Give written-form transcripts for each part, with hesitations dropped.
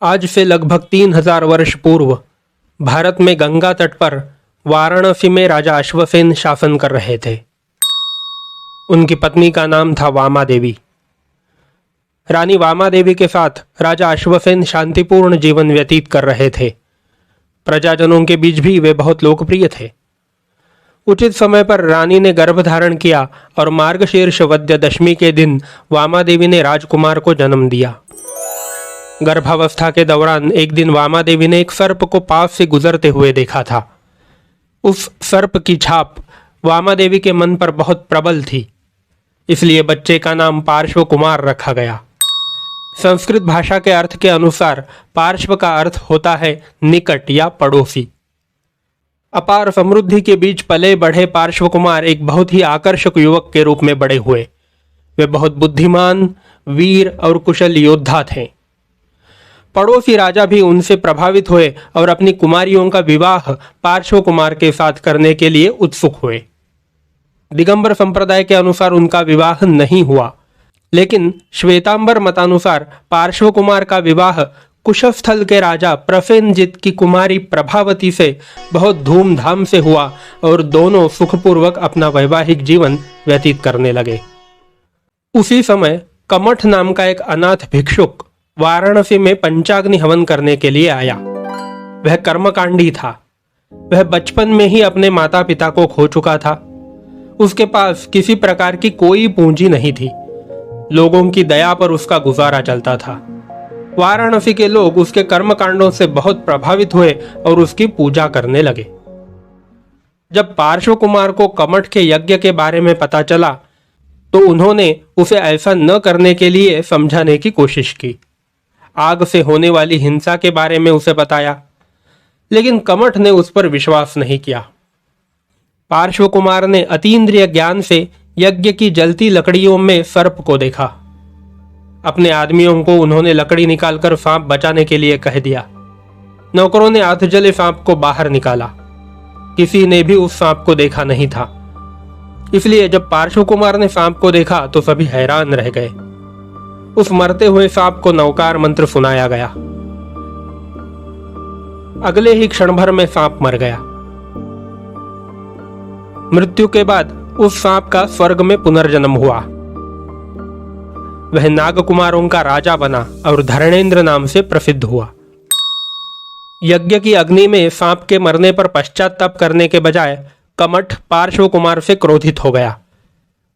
आज से लगभग 3000 वर्ष पूर्व भारत में गंगा तट पर वाराणसी में राजा अश्वसेन शासन कर रहे थे। उनकी पत्नी का नाम था वामा देवी। रानी वामा देवी के साथ राजा अश्वसेन शांतिपूर्ण जीवन व्यतीत कर रहे थे। प्रजाजनों के बीच भी वे बहुत लोकप्रिय थे। उचित समय पर रानी ने गर्भ धारण किया और मार्गशीर्ष वद्य दशमी के दिन वामा देवी ने राजकुमार को जन्म दिया। गर्भावस्था के दौरान एक दिन वामा देवी ने एक सर्प को पास से गुजरते हुए देखा था। उस सर्प की छाप वामा देवी के मन पर बहुत प्रबल थी, इसलिए बच्चे का नाम पार्श्व कुमार रखा गया। संस्कृत भाषा के अर्थ के अनुसार पार्श्व का अर्थ होता है निकट या पड़ोसी। अपार समृद्धि के बीच पले बढ़े पार्श्व कुमार एक बहुत ही आकर्षक युवक के रूप में बड़े हुए। वे बहुत बुद्धिमान, वीर और कुशल योद्धा थे। पड़ोसी राजा भी उनसे प्रभावित हुए और अपनी कुमारियों का विवाह पार्श्व कुमार के साथ करने के लिए उत्सुक हुए। दिगंबर संप्रदाय के अनुसार उनका विवाह नहीं हुआ, लेकिन श्वेतांबर मतानुसार पार्श्व कुमार का विवाह कुशस्थल के राजा प्रसेनजित की कुमारी प्रभावती से बहुत धूमधाम से हुआ और दोनों सुखपूर्वक अपना वैवाहिक जीवन व्यतीत करने लगे। उसी समय कमठ नाम का एक अनाथ भिक्षुक वाराणसी में पंचाग्नि हवन करने के लिए आया। वह कर्मकांडी था। वह बचपन में ही अपने माता पिता को खो चुका था। उसके पास किसी प्रकार की कोई पूंजी नहीं थी। लोगों की दया पर उसका गुजारा चलता था। वाराणसी के लोग उसके कर्मकांडों से बहुत प्रभावित हुए और उसकी पूजा करने लगे। जब पार्श्व कुमार को कमठ के यज्ञ के बारे में पता चला तो उन्होंने उसे ऐसा न करने के लिए समझाने की कोशिश की। आग से होने वाली हिंसा के बारे में उसे बताया, लेकिन कमठ ने उस पर विश्वास नहीं किया। पार्श्व कुमार ने अतीन्द्रिय ज्ञान से यज्ञ की जलती लकड़ियों में सर्प को देखा। अपने आदमियों को उन्होंने लकड़ी निकालकर सांप बचाने के लिए कह दिया। नौकरों ने आध जले सांप को बाहर निकाला। किसी ने भी उस सांप को देखा नहीं था। इसलिए जब पार्श्व कुमार ने सांप को देखा तो सभी हैरान रह गए। उस मरते हुए सांप को नवकार मंत्र सुनाया गया। अगले ही क्षण भर में सांप मर गया। मृत्यु के बाद उस सांप का स्वर्ग में पुनर्जन्म हुआ। वह नागकुमारों का राजा बना और धरणेन्द्र नाम से प्रसिद्ध हुआ। यज्ञ की अग्नि में सांप के मरने पर पश्चाताप करने के बजाय कमठ पार्श्व कुमार से क्रोधित हो गया।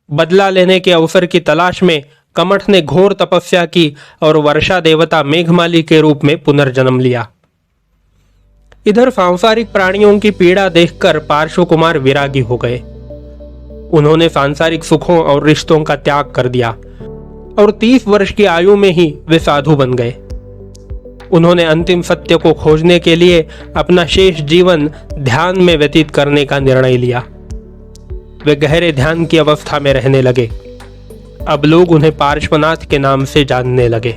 बदला लेने के अवसर की तलाश में कमठ ने घोर तपस्या की और वर्षा देवता मेघमाली के रूप में पुनर्जन्म लिया। इधर सांसारिक प्राणियों की पीड़ा देखकर पार्श्व कुमार विरागी हो गए। उन्होंने सांसारिक सुखों और रिश्तों का त्याग कर दिया और 30 वर्ष की आयु में ही वे साधु बन गए। उन्होंने अंतिम सत्य को खोजने के लिए अपना शेष जीवन ध्यान में व्यतीत करने का निर्णय लिया। वे गहरे ध्यान की अवस्था में रहने लगे। अब लोग उन्हें पार्श्वनाथ के नाम से जानने लगे।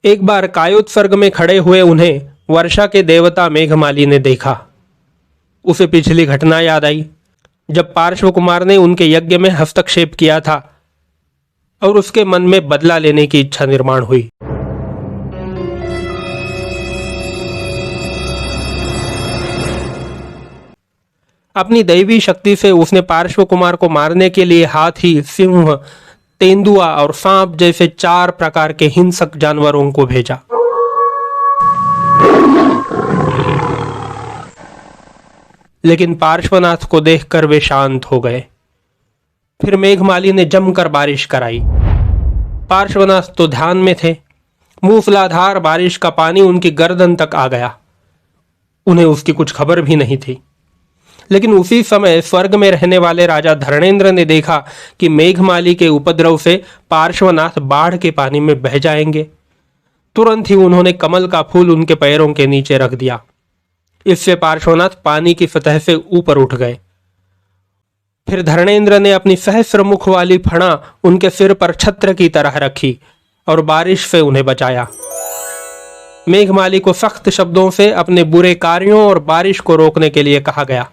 एक बार कायोत्सर्ग में खड़े हुए उन्हें वर्षा के देवता मेघमाली ने देखा। उसे पिछली घटना याद आई जब पार्श्व कुमार ने उनके यज्ञ में हस्तक्षेप किया था और उसके मन में बदला लेने की इच्छा निर्माण हुई। अपनी दैवी शक्ति से उसने पार्श्व कुमार को मारने के लिए हाथी, सिंह, तेंदुआ और सांप जैसे 4 प्रकार के हिंसक जानवरों को भेजा। लेकिन पार्श्वनाथ को देखकर वे शांत हो गए। फिर मेघमाली ने जमकर बारिश कराई। पार्श्वनाथ तो ध्यान में थे। मूसलाधार बारिश का पानी उनकी गर्दन तक आ गया। उन्हें उसकी कुछ खबर भी नहीं थी। लेकिन उसी समय स्वर्ग में रहने वाले राजा धरणेन्द्र ने देखा कि मेघमाली के उपद्रव से पार्श्वनाथ बाढ़ के पानी में बह जाएंगे। तुरंत ही उन्होंने कमल का फूल उनके पैरों के नीचे रख दिया। इससे पार्श्वनाथ पानी की सतह से ऊपर उठ गए। फिर धरणेन्द्र ने अपनी सहस्र मुख वाली फणा उनके सिर पर छत्र की तरह रखी और बारिश से उन्हें बचाया। मेघमाली को सख्त शब्दों से अपने बुरे कार्यों और बारिश को रोकने के लिए कहा गया।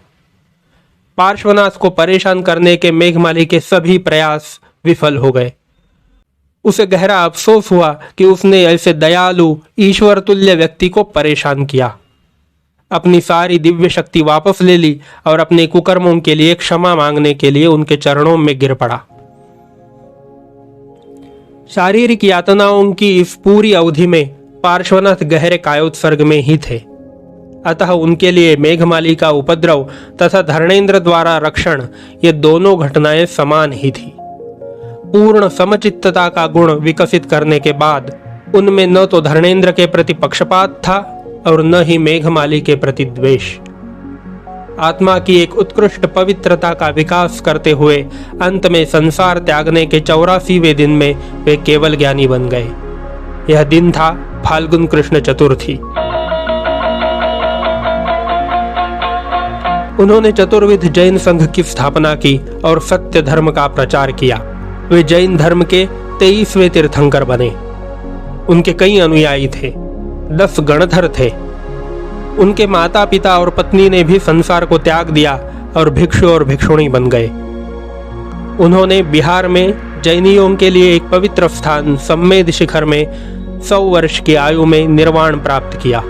पार्श्वनाथ को परेशान करने के मेघमाली के सभी प्रयास विफल हो गए। उसे गहरा अफसोस हुआ कि उसने ऐसे दयालु ईश्वर तुल्य व्यक्ति को परेशान किया। अपनी सारी दिव्य शक्ति वापस ले ली और अपने कुकर्मों के लिए क्षमा मांगने के लिए उनके चरणों में गिर पड़ा। शारीरिक यातनाओं की इस पूरी अवधि में पार्श्वनाथ गहरे कायोत्सर्ग में ही थे, अतः उनके लिए मेघमाली का उपद्रव तथा धर्मेंद्र द्वारा रक्षण ये दोनों घटनाएं समान ही थी। पूर्ण समचित्तता का गुण विकसित करने के बाद उनमें न तो धर्मेंद्र के प्रति पक्षपात था और न ही मेघमाली के प्रति द्वेष। आत्मा की एक उत्कृष्ट पवित्रता का विकास करते हुए अंत में संसार त्यागने के 84वें दिन में वे केवल ज्ञानी बन गए। यह दिन था फाल्गुन कृष्ण चतुर्थी। उन्होंने चतुर्विध जैन संघ की स्थापना की और सत्य धर्म का प्रचार किया। वे जैन धर्म के 23वें तीर्थंकर बने। उनके कई अनुयायी थे, 10 गणधर थे। उनके माता पिता और पत्नी ने भी संसार को त्याग दिया और भिक्षु और भिक्षुणी बन गए। उन्होंने बिहार में जैनियों के लिए एक पवित्र स्थान सम्मेद शिखर में 100 वर्ष की आयु में निर्वाण प्राप्त किया।